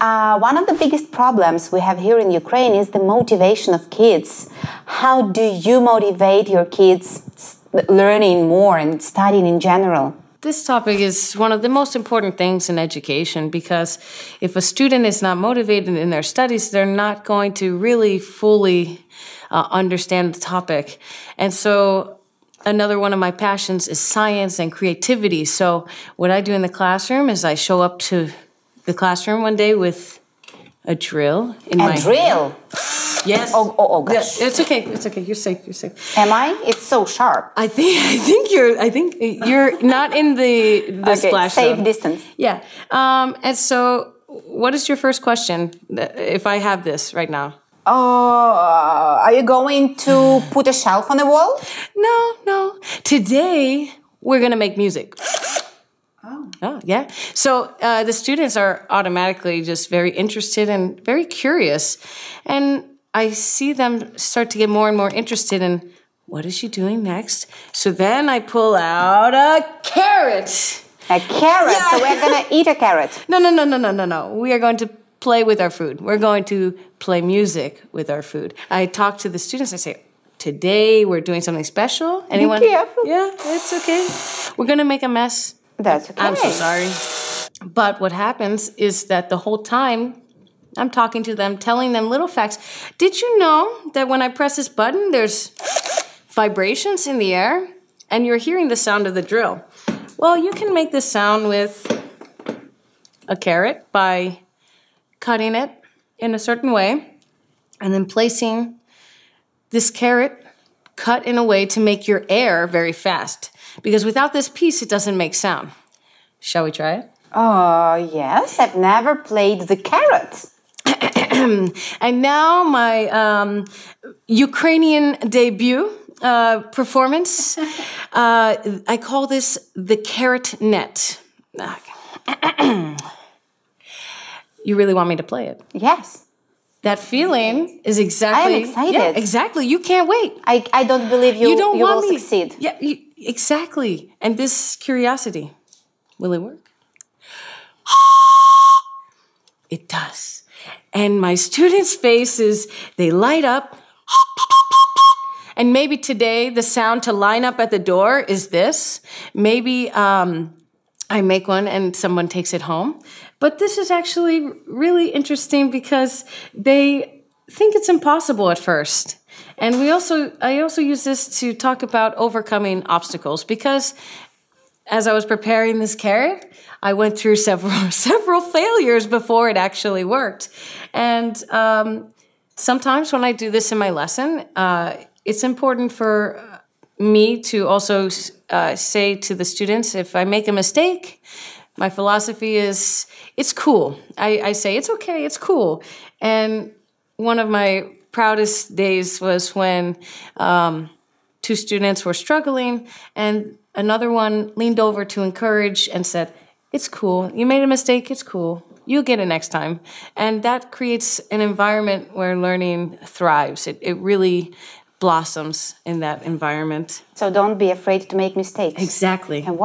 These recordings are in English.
One of the biggest problems we have here in Ukraine is the motivation of kids. How do you motivate your kids learning more and studying in general? This topic is one of the most important things in education, because if a student is not motivated in their studies, they're not going to really fully understand the topic. And so another one of my passions is science and creativity. So what I do in the classroom is I show up to the classroom one day with a drill in my hand. A drill? Yes. Oh gosh. Yeah, it's okay. It's okay. You're safe. You're safe. Am I? It's so sharp. I think you're not in the splash zone. Safe distance. Yeah. And so, what is your first question? If I have this right now. Are you going to put a shelf on the wall? No. Today we're gonna make music. Oh, yeah. So the students are automatically just very interested and very curious. And I see them start to get more and more interested in what is she doing next? So then I pull out a carrot. A carrot? Yeah. So we're going to eat a carrot? No. We are going to play with our food. We're going to play music with our food. I talk to the students. I say, today we're doing something special. Anyone? Be careful. Yeah, it's okay. We're going to make a mess. That's okay. I'm so sorry. But what happens is that the whole time I'm talking to them, telling them little facts. Did you know that when I press this button, there's vibrations in the air? And you're hearing the sound of the drill. Well, you can make this sound with a carrot by cutting it in a certain way and then placing this carrot cut in a way to make your air very fast. Because without this piece, it doesn't make sound. Shall we try it? Oh, yes. I've never played the carrot. And now my Ukrainian debut performance, I call this the carrot net. You really want me to play it? Yes. That feeling is exactly... I'm excited. Yeah, exactly. You can't wait. I don't believe you will succeed. Yeah, exactly. And this curiosity, will it work? It does. And my students' faces, they light up. And maybe today the sound to line up at the door is this. Maybe I make one and someone takes it home. But this is actually really interesting because they think it's impossible at first. And I also use this to talk about overcoming obstacles, because as I was preparing this carrot, I went through several failures before it actually worked. And sometimes when I do this in my lesson, it's important for me to also say to the students, if I make a mistake, my philosophy is, it's cool. I say, it's okay, it's cool. And one of my proudest days was when two students were struggling and another one leaned over to encourage and said, it's cool. You made a mistake. It's cool. You'll get it next time. And that creates an environment where learning thrives. It really blossoms in that environment. So don't be afraid to make mistakes. Exactly. And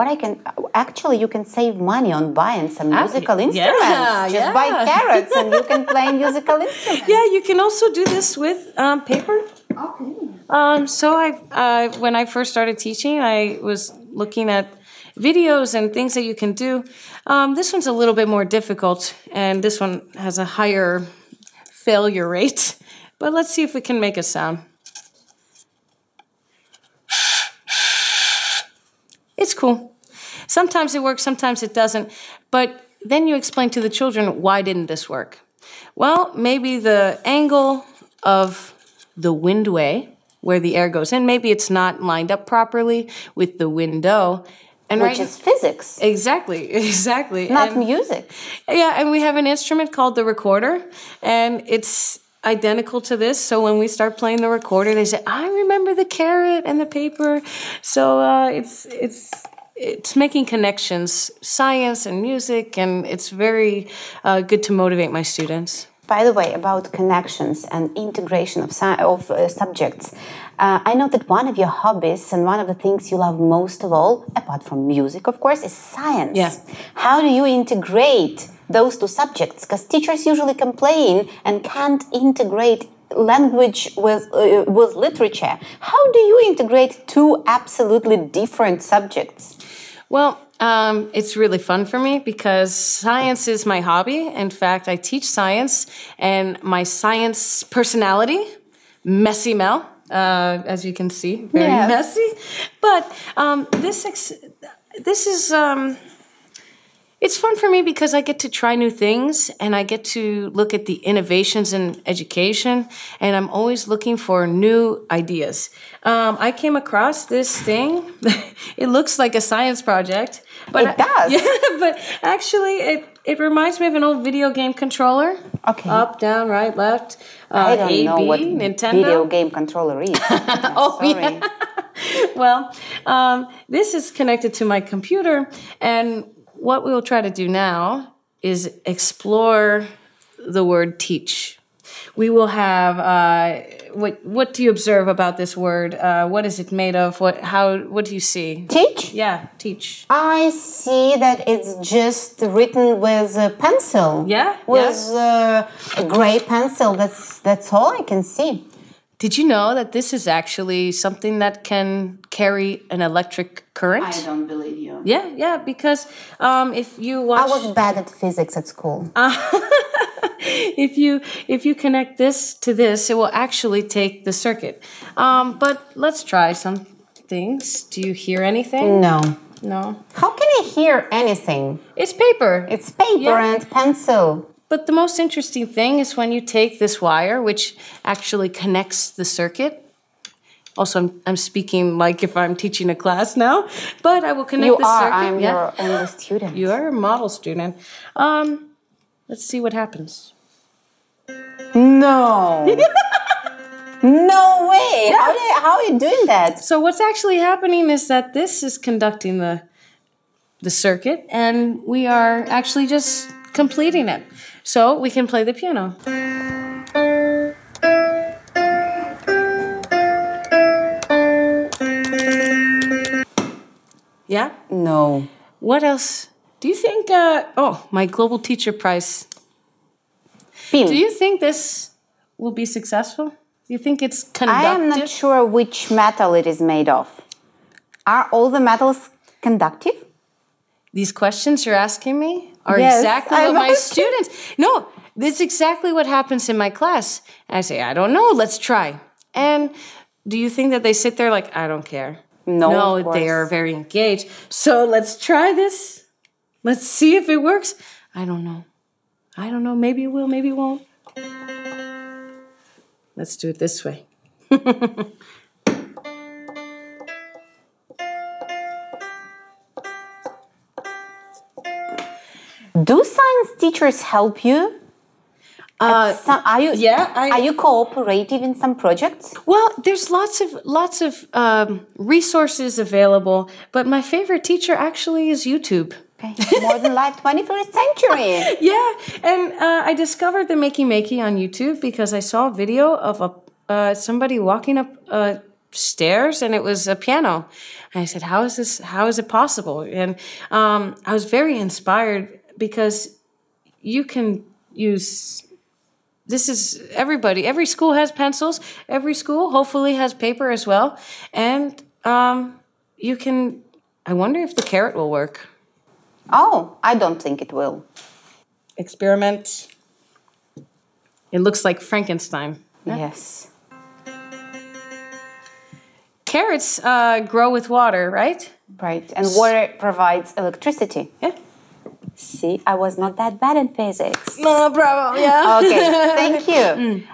you can save money on buying some musical instruments. Just buy carrots and you can play musical instruments. Yeah, you can also do this with paper. Okay. So when I first started teaching, I was looking at videos and things that you can do. This one's a little bit more difficult, and this one has a higher failure rate. But let's see if we can make a sound. It's cool. Sometimes it works, sometimes it doesn't. But then you explain to the children, why didn't this work? Well, maybe the angle of the windway, where the air goes in, maybe it's not lined up properly with the window. And which is physics. Exactly. Not music. Yeah, and we have an instrument called the recorder, and it's identical to this. So when we start playing the recorder, they say, I remember the carrot and the paper. So it's making connections, science and music, and it's very good to motivate my students. By the way, about connections and integration of subjects, I know that one of your hobbies and one of the things you love most of all, apart from music, of course, is science. Yeah. How do you integrate those two subjects? Because teachers usually complain and can't integrate language with literature. How do you integrate two absolutely different subjects? Well, it's really fun for me because science is my hobby. In fact, I teach science, and my science personality, messy Mel, as you can see, very messy. But this is it's fun for me because I get to try new things and I get to look at the innovations in education, and I'm always looking for new ideas. I came across this thing. It looks like a science project. But it does. Yeah, but actually it reminds me of an old video game controller. Okay. Up, down, right, left. I don't know what Nintendo. Video game controller is. Oh, sorry. Yeah. Well, this is connected to my computer, and what we will try to do now is explore the word teach. We will have, what do you observe about this word? What is it made of? What do you see? Teach? Yeah, teach. I see that it's just written with a pencil. Yeah? With a gray pencil. That's all I can see. Did you know that this is actually something that can carry an electric current? I don't believe you. Yeah, because if you watch... I was bad at physics at school. If you connect this to this, it will actually take the circuit. But let's try some things. Do you hear anything? No. No? How can I hear anything? It's paper. It's paper and pencil. But the most interesting thing is when you take this wire, which actually connects the circuit. Also, I'm speaking like if I'm teaching a class now, but I will connect the circuit. I'm your only student. You are a model student. Let's see what happens. No. No way. How are you doing that? So what's actually happening is that this is conducting the circuit, and we are actually just completing it. So we can play the piano. Yeah? No. What else? Do you think, my Global Teacher Prize. Pin. Do you think this will be successful? Do you think it's conductive? I am not sure which metal it is made of. Are all the metals conductive? These questions you're asking me are Yes, exactly what my students... No, this is exactly what happens in my class. I say, I don't know, let's try. And do you think that they sit there like, I don't care? No, No, they are very engaged. So let's try this. Let's see if it works. I don't know. Maybe it will, maybe it won't. Let's do it this way. Do science teachers help you? Are you cooperative in some projects? Well, there's lots of resources available, but my favorite teacher actually is YouTube. Okay. Modern life, 21st century. Yeah, and I discovered the Makey on YouTube because I saw a video of somebody walking up stairs, and it was a piano. And I said, "How is it possible?" And I was very inspired because you can use. This is everybody. Every school has pencils. Every school hopefully has paper as well. And you can... I wonder if the carrot will work. Oh, I don't think it will. Experiment. It looks like Frankenstein. Yeah? Yes. Carrots grow with water, right? Right. And water provides electricity. Yeah. See, I was not that bad in physics. No problem, yeah. Okay, thank you.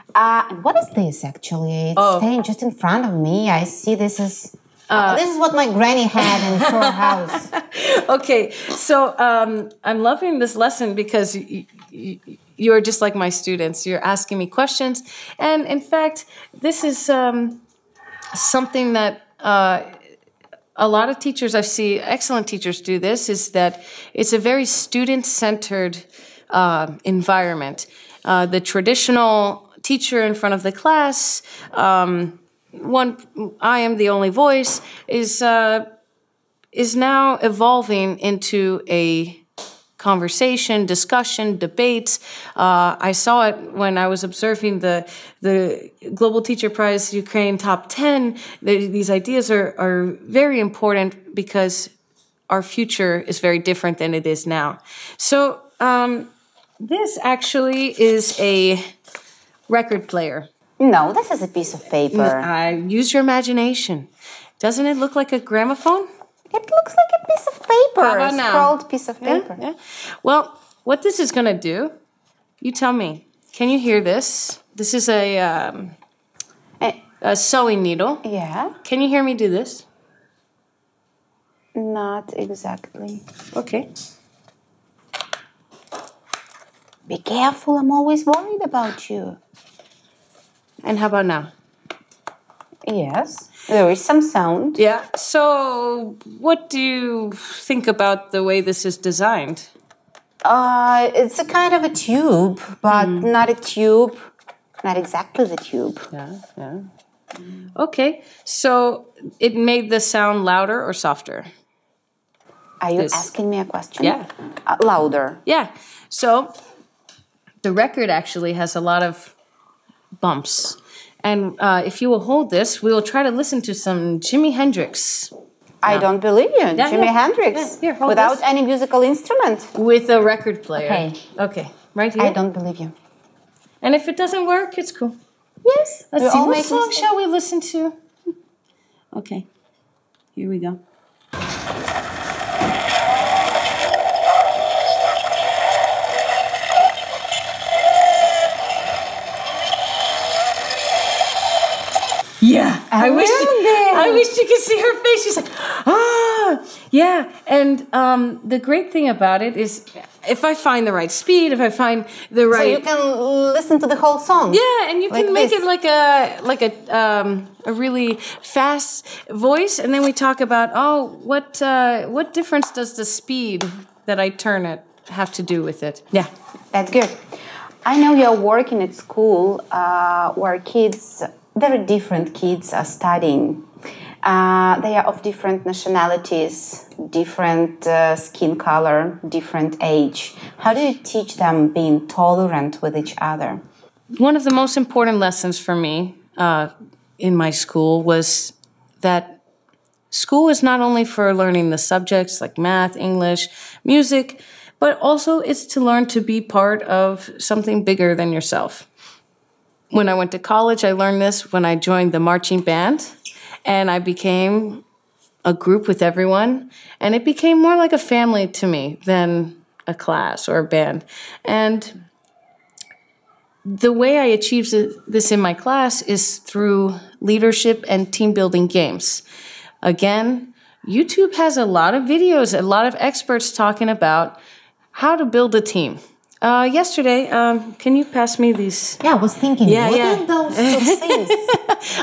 What is this actually? It's staying just in front of me. I see this is what my granny had in her house. Okay, so I'm loving this lesson because you're just like my students. You're asking me questions. And in fact, this is something that... a lot of teachers, I see excellent teachers do this, is that it's a very student-centered environment. The traditional teacher in front of the class, I am the only voice, is now evolving into a conversation, discussion, debates. I saw it when I was observing the Global Teacher Prize Ukraine Top 10. These ideas are very important because our future is very different than it is now. So this actually is a record player. No, this is a piece of paper. Use your imagination. Doesn't it look like a gramophone? It looks like a piece of paper. How about now? Scrolled piece of paper. Yeah. Well, what this is going to do, you tell me. Can you hear this? This is a sewing needle. Yeah. Can you hear me do this? Not exactly. Okay. Be careful, I'm always worried about you. And how about now? Yes, there is some sound. Yeah. So what do you think about the way this is designed? It's a kind of a tube, but not a tube, not exactly the tube. Yeah. Okay. So it made the sound louder or softer? Are you asking me a question? Yeah. Louder. Yeah. So the record actually has a lot of bumps. And if you will hold this, we will try to listen to some Jimi Hendrix. I don't believe you. Jimi Hendrix. Yeah, here, without this. Any musical instrument. With a record player. Okay. Right here. I don't believe you. And if it doesn't work, it's cool. Yes. Let's see, what song shall we listen to? Okay. Here we go. Yeah, I wish you could see her face. She's like, yeah. And the great thing about it is, if I find the right speed, if I find the right, so you can listen to the whole song. Yeah, and you can make it like a really fast voice, and then we talk about what difference does the speed that I turn it have to do with it? Yeah, that's good. I know you're working at school where kids. Very different kids are studying. They are of different nationalities, different skin color, different age. How do you teach them being tolerant with each other? One of the most important lessons for me in my school was that school is not only for learning the subjects like math, English, music, but also it's to learn to be part of something bigger than yourself. When I went to college, I learned this when I joined the marching band, and I became a group with everyone, and it became more like a family to me than a class or a band. And the way I achieved this in my class is through leadership and team building games. Again, YouTube has a lot of videos, a lot of experts talking about how to build a team. Yesterday, can you pass me these? Yeah, I was thinking, what are those things?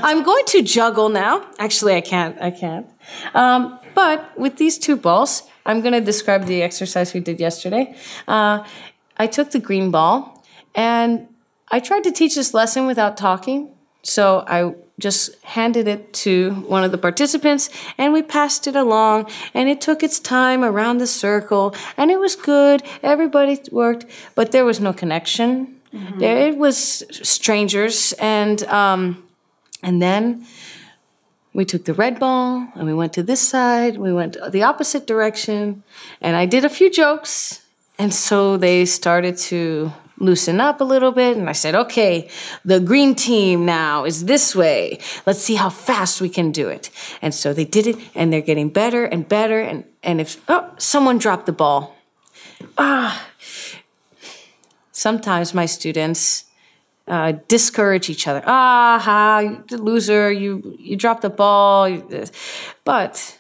I'm going to juggle now. Actually, I can't. But with these two balls, I'm going to describe the exercise we did yesterday. I took the green ball, and I tried to teach this lesson without talking. So I just handed it to one of the participants, and we passed it along, and it took its time around the circle, and it was good. Everybody worked, but there was no connection. Mm-hmm. It was strangers, and then we took the red ball, and we went to this side. We went the opposite direction, and I did a few jokes, and so they started to loosen up a little bit, and I said, okay, the green team now is this way. Let's see how fast we can do it. And so they did it, and they're getting better and better, and if, someone dropped the ball. Sometimes my students discourage each other. You loser, you dropped the ball. But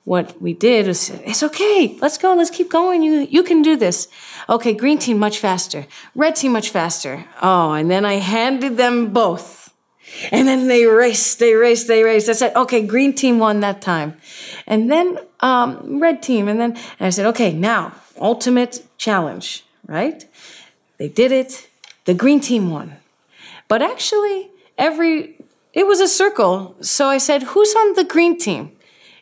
what we did was, it's okay, let's go, let's keep going, you can do this. Okay, green team much faster, red team much faster. And then I handed them both. And then they raced. I said, okay, green team won that time. And then red team, and I said, okay, now, ultimate challenge, right? They did it, the green team won. But actually, it was a circle, so I said, who's on the green team?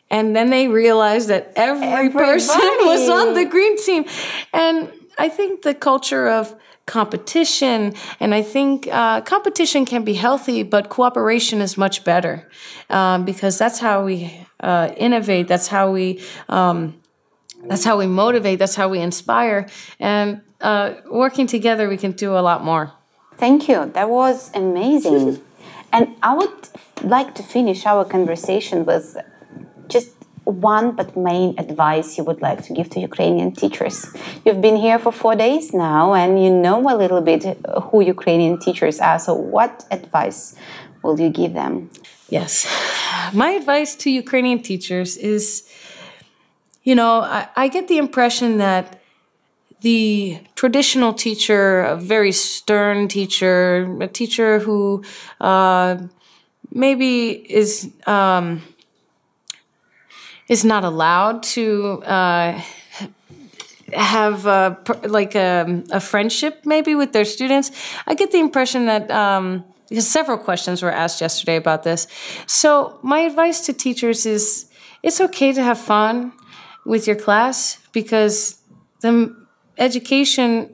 And then they realized that every person was on the green team. And I think the culture of competition, and I think competition can be healthy, but cooperation is much better, because that's how we innovate. That's how we motivate. That's how we inspire. And working together, we can do a lot more. Thank you. That was amazing. And I would like to finish our conversation with just one but main advice you would like to give to Ukrainian teachers. You've been here for 4 days now, and you know a little bit who Ukrainian teachers are. So what advice will you give them? Yes. My advice to Ukrainian teachers is, I get the impression that the traditional teacher, a very stern teacher, a teacher who maybe is not allowed to have a friendship maybe with their students. I get the impression that, because several questions were asked yesterday about this. So my advice to teachers is, it's okay to have fun with your class, because the education,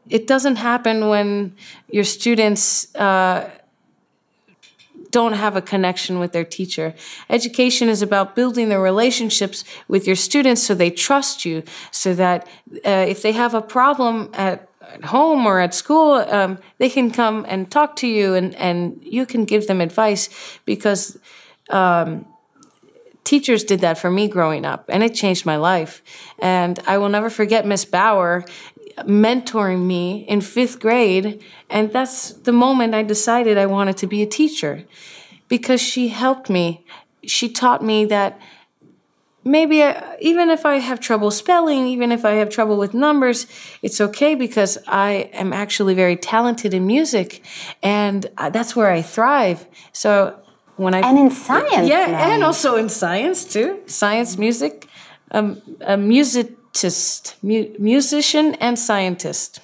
it doesn't happen when your students don't have a connection with their teacher. Education is about building the relationships with your students so they trust you, so that if they have a problem at home or at school, they can come and talk to you, and you can give them advice, because teachers did that for me growing up, and it changed my life. And I will never forget Miss Bauer mentoring me in 5th grade, and that's the moment I decided I wanted to be a teacher, because she helped me. She taught me that maybe even if I have trouble spelling, even if I have trouble with numbers, it's okay, because I am actually very talented in music, and that's where I thrive. So when and in science, and also in science too, science, music, a musician and scientist.